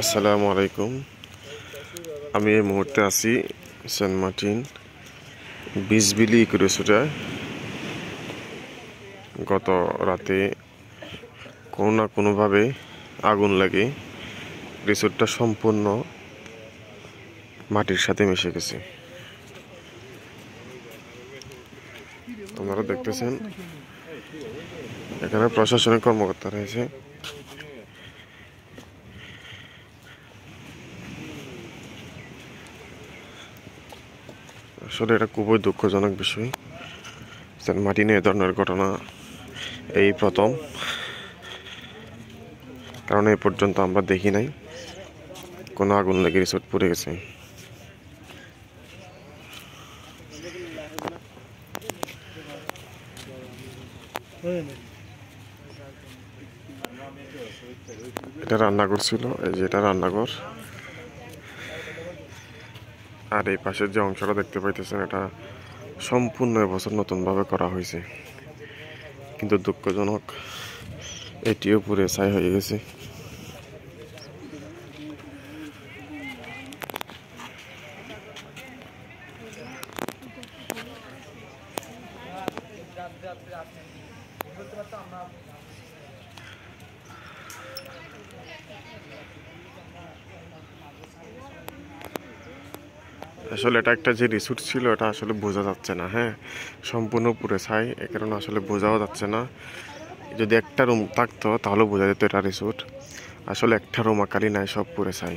আসসালামু আলাইকুম। আমি এই মুহূর্তে আছি সেন্ট মার্টিন বিচবিলি ইকো রিসোর্টে। গত রাতে কোনো না কোনোভাবে আগুন লাগে রিসোর্টটা সম্পূর্ণ মাটির সাথে মিশে গেছে। আপনারা দেখতেছেন এখানে প্রশাসনিক কর্মকর্তা রয়েছে। আসলে এটা খুবই দুঃখজনক বিষয়। সেন্ট মার্টিনে এ ধরনের ঘটনা এই প্রথম, কারণ এই পর্যন্ত আমরা দেখি নাই কোনো আগুন লেগে রিসোর্ট পুড়ে গেছে। এটা রান্নাঘর ছিল, এই যে এটা রান্নাঘর, আর এই পাশের যে অংশটা দেখতে পাইতেছেন এটা সম্পূর্ণ এবছর নতুনভাবে করা হয়েছে, কিন্তু দুঃখজনক এটিও পুড়ে ছাই হয়ে গেছে। আসলে এটা একটা যে রিসোর্ট ছিল এটা আসলে বোঝা যাচ্ছে না, হ্যাঁ, সম্পূর্ণ পুড়ে ছাই, এ কারণে আসলে বোঝাও যাচ্ছে না। যদি একটা রুম থাকতো তাহলে বোঝা যেত এটা রিসোর্ট। আসলে একটা রুম আকারই নাই, সব পুড়ে ছাই।